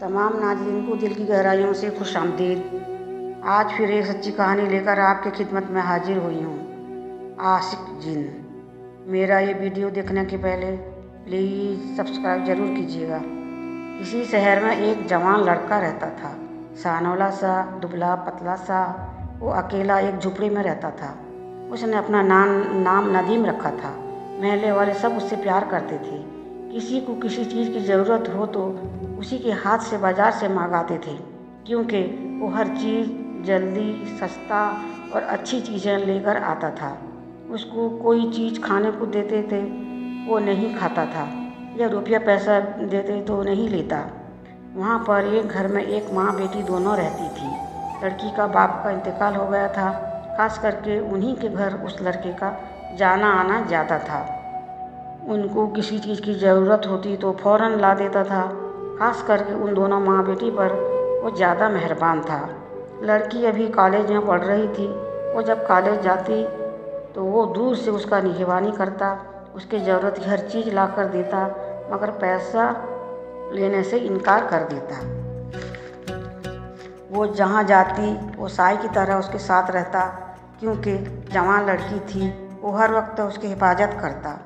तमाम नाज़रीन को दिल की गहराइयों से खुशामदीद। आज फिर एक सच्ची कहानी लेकर आपकी खिदमत में हाजिर हुई हूँ, आशिक जिन। मेरा ये वीडियो देखने के पहले प्लीज़ सब्सक्राइब ज़रूर कीजिएगा। किसी शहर में एक जवान लड़का रहता था, सानौला सा, दुबला पतला सा। वो अकेला एक झुपड़ी में रहता था। उसने अपना नाम नदीम रखा था। महल्ले वाले सब उससे प्यार करते थे। किसी को किसी चीज़ की ज़रूरत हो तो उसी के हाथ से बाज़ार से मंगाते थे, क्योंकि वो हर चीज़ जल्दी, सस्ता और अच्छी चीज़ें लेकर आता था। उसको कोई चीज़ खाने को देते थे वो नहीं खाता था, या रुपया पैसा देते तो नहीं लेता। वहाँ पर एक घर में एक माँ बेटी दोनों रहती थी। लड़की का बाप का इंतकाल हो गया था। खास करके उन्हीं के घर उस लड़के का जाना आना ज़्यादा था। उनको किसी चीज़ की ज़रूरत होती तो फ़ौरन ला देता था। खास करके उन दोनों माँ बेटी पर वो ज़्यादा मेहरबान था। लड़की अभी कॉलेज में पढ़ रही थी। वो जब कॉलेज जाती तो वो दूर से उसका निगरानी करता, उसके ज़रूरत की हर चीज़ ला कर देता, मगर पैसा लेने से इनकार कर देता। वो जहाँ जाती वो साई की तरह उसके साथ रहता, क्योंकि जवान लड़की थी। वो हर वक्त उसकी हिफाजत करता।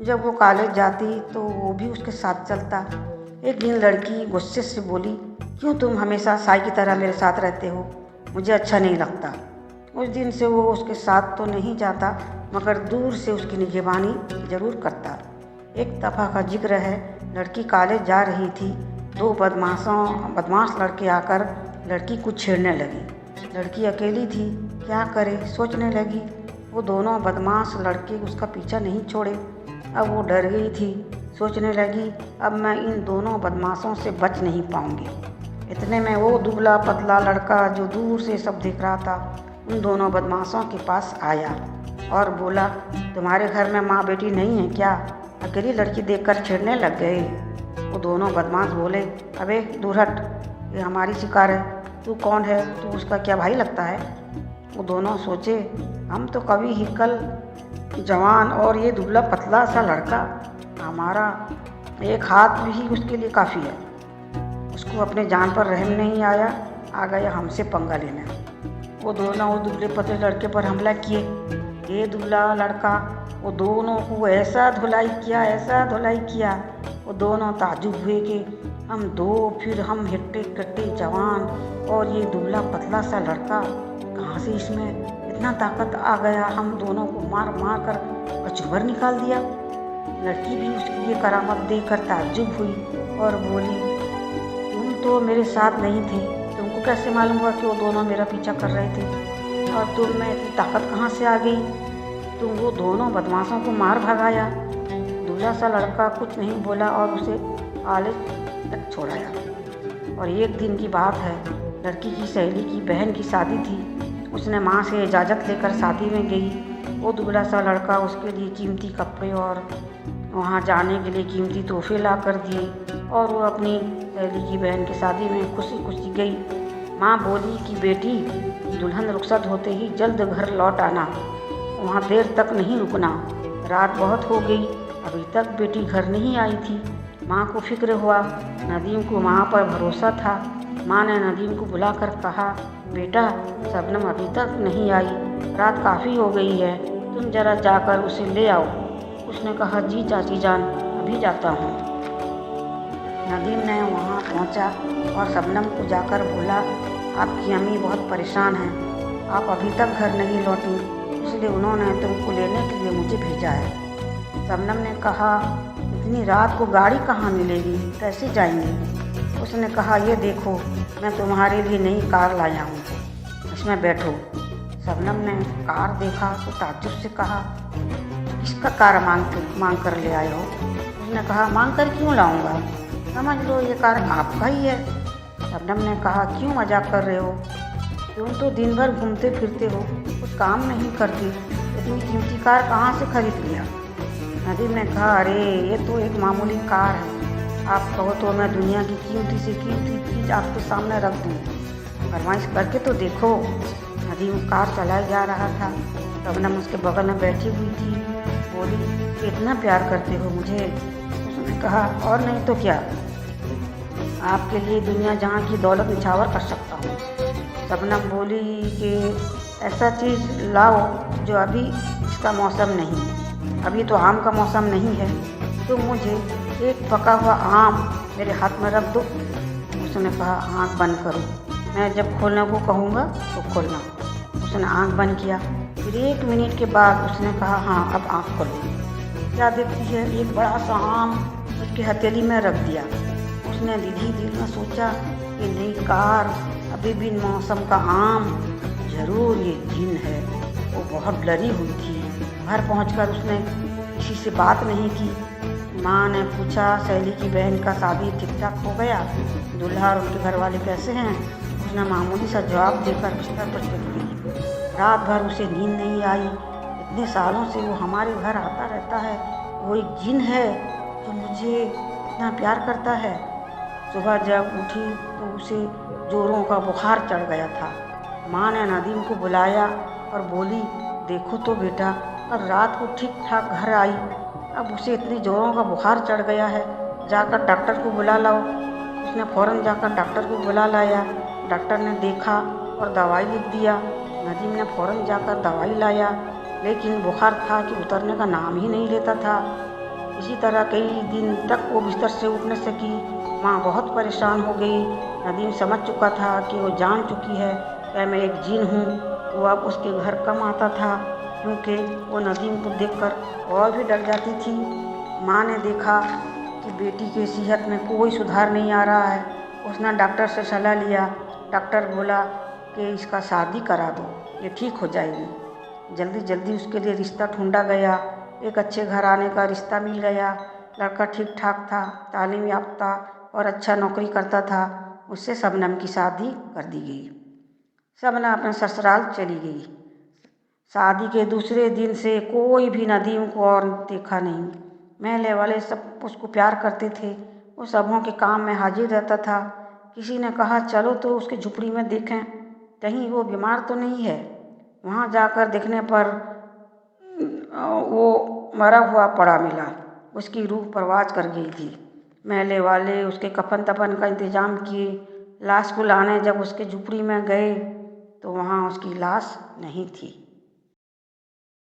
जब वो कॉलेज जाती तो वो भी उसके साथ चलता। एक दिन लड़की गुस्से से बोली, क्यों तुम हमेशा साई की तरह मेरे साथ रहते हो? मुझे अच्छा नहीं लगता। उस दिन से वो उसके साथ तो नहीं जाता, मगर दूर से उसकी निगरानी ज़रूर करता। एक दफ़ा का जिक्र है, लड़की कॉलेज जा रही थी। दो बदमाश लड़के आकर लड़की को छेड़ने लगे। लड़की अकेली थी, क्या करे सोचने लगी। वो दोनों बदमाश लड़के उसका पीछा नहीं छोड़े। अब वो डर गई थी, सोचने लगी अब मैं इन दोनों बदमाशों से बच नहीं पाऊंगी। इतने में वो दुबला पतला लड़का जो दूर से सब देख रहा था उन दोनों बदमाशों के पास आया और बोला, तुम्हारे घर में माँ बेटी नहीं है क्या? अकेली लड़की देखकर छेड़ने लग गए। वो दोनों बदमाश बोले, अबे दूर हट, ये हमारी शिकार है। तू कौन है? तू उसका क्या भाई लगता है? वो दोनों सोचे, हम तो कभी ही कल जवान और ये दुबला पतला सा लड़का, हमारा एक हाथ भी उसके लिए काफ़ी है। उसको अपने जान पर रहम नहीं आया, आ गया हमसे पंगा लेने। वो दोनों वो दुबले पतले लड़के पर हमला किए। ये दुबला लड़का वो दोनों को ऐसा धुलाई किया। वो दोनों ताज्जुब हुए कि हम दो, फिर हम हिट्टे कट्टे जवान और ये दुबला पतला सा लड़का, कहाँ से इसमें इतना ताकत आ गया? हम दोनों को मार मार कर कचूबर निकाल दिया। लड़की भी उसकी ये करामत देखकर ताज्जुब हुई और बोली, तुम तो मेरे साथ नहीं थे, तुमको कैसे मालूम हुआ कि वो दोनों मेरा पीछा कर रहे थे? और तुम में इतनी ताकत कहाँ से आ गई? तुम वो दोनों बदमाशों को मार भगाया। दूसरा सा लड़का कुछ नहीं बोला और उसे कॉलेज तक छोड़ाया। और एक दिन की बात है, लड़की की सहेली की बहन की शादी थी। उसने माँ से इजाज़त लेकर शादी में गई। वो दुबला सा लड़का उसके लिए कीमती कपड़े और वहाँ जाने के लिए कीमती तोहफे ला कर दिए, और वो अपनी सहेली की बहन की शादी में खुशी खुशी गई। माँ बोली कि बेटी, दुल्हन रुखसत होते ही जल्द घर लौट आना, वहाँ देर तक नहीं रुकना। रात बहुत हो गई, अभी तक बेटी घर नहीं आई थी। माँ को फिक्र हुआ। नदीम को माँ पर भरोसा था। माँ ने नदीम को बुलाकर कहा, बेटा, शबनम अभी तक नहीं आई, रात काफ़ी हो गई है, तुम जरा जाकर उसे ले आओ। उसने कहा, जी चाची जान, अभी जाता हूँ। नदीम ने वहाँ पहुँचा और शबनम को जाकर बोला, आपकी अम्मी बहुत परेशान हैं, आप अभी तक घर नहीं लौटी, इसलिए उन्होंने तुमको लेने के लिए मुझे भेजा है। शबनम ने कहा, इतनी रात को गाड़ी कहाँ मिलेगी, कैसे जाएंगे? उसने कहा, ये देखो, मैं तुम्हारे लिए नई कार लाया हूँ, इसमें बैठो। शबनम ने कार देखा तो ताज्जुब से कहा, किसका कार मांग कर ले आए हो? उसने कहा, मांग कर क्यों लाऊंगा, समझ लो ये कार आपका ही है। शबनम ने कहा, क्यों मजाक कर रहे हो? तुम तो दिन भर घूमते फिरते हो, कुछ काम नहीं करती, इतनी कीमती कार कहाँ से खरीद लिया? नदीम ने कहा, अरे ये तो एक मामूली कार है, आप कहो तो मैं दुनिया की कीमती से कीमती चीज़ आपके सामने रख दूँ, फरमाइश करके तो देखो। नदीम कार चलाया जा रहा था। शबनम उसके बगल में बैठी हुई थी। बोली, इतना प्यार करते हो मुझे? उसने कहा, और नहीं तो क्या, आपके लिए दुनिया जहाँ की दौलत निछावर कर सकता हूँ। शबनम बोली कि ऐसा चीज़ लाओ जो अभी इसका मौसम नहीं, अभी तो आम का मौसम नहीं है, तो मुझे एक पका हुआ आम मेरे हाथ में रख दो। उसने कहा आँख बंद करो, मैं जब खोलने को कहूँगा तो खोलना। उसने आँख बंद किया। फिर 1 मिनट के बाद उसने कहा हाँ अब आँख खोलो। क्या देखती है, एक बड़ा सा आम उसकी हथेली में रख दिया। उसने दिल में सोचा कि नई कार, अभी भी मौसम का आम, जरूर ये जिन है। वो बहुत डरी हुई थी। घर पहुंचकर उसने किसी से बात नहीं की। माँ ने पूछा सहेली की बहन का शादी ठीक ठाक हो गया, दूल्हा और उनके घर वाले कैसे हैं। उसने मामूली सा जवाब देकर बिस्तर पर चली गई। रात भर उसे नींद नहीं आई। इतने सालों से वो हमारे घर आता रहता है, वो एक जिन है जो मुझे इतना प्यार करता है। सुबह जब उठी तो उसे जोरों का बुखार चढ़ गया था। माँ ने नदीम को बुलाया और बोली देखो तो बेटा, कल रात को ठीक ठाक घर आई, अब उसे इतनी जोरों का बुखार चढ़ गया है, जाकर डॉक्टर को बुला लाओ। उसने फ़ौरन जाकर डॉक्टर को बुला लाया। डॉक्टर ने देखा और दवाई लिख दिया। नदीम ने फ़ौरन जाकर दवाई लाया, लेकिन बुखार था कि उतरने का नाम ही नहीं लेता था। इसी तरह कई दिन तक वो बिस्तर से उठ न सकी। माँ बहुत परेशान हो गई। नदीम समझ चुका था कि वो जान चुकी है कि मैं एक जिन हूँ। वो अब उसके घर कम आता था, क्योंकि वो नदीम को देखकर और भी डर जाती थी। माँ ने देखा कि बेटी की सेहत में कोई सुधार नहीं आ रहा है। उसने डॉक्टर से सलाह लिया। डॉक्टर बोला कि इसका शादी करा दो, ये ठीक हो जाएगी। जल्दी जल्दी उसके लिए रिश्ता ढूंढा गया। एक अच्छे घराने का रिश्ता मिल गया। लड़का ठीक ठाक था, तालीम याफ्ता और अच्छा नौकरी करता था। उससे शबनम की शादी कर दी गई। शबनम अपने ससुराल चली गई। शादी के दूसरे दिन से कोई भी नदीम को और देखा नहीं। महल्ले वाले सब उसको प्यार करते थे। वो सबों के काम में हाजिर रहता था। किसी ने कहा चलो तो उसकी झुपड़ी में देखें, कहीं वो बीमार तो नहीं है। वहाँ जाकर देखने पर वो मरा हुआ पड़ा मिला। उसकी रूह परवाज कर गई थी। महल्ले वाले उसके कफन दफन का इंतजाम किए। लाश को लाने जब उसके झुपड़ी में गए तो वहाँ उसकी लाश नहीं थी।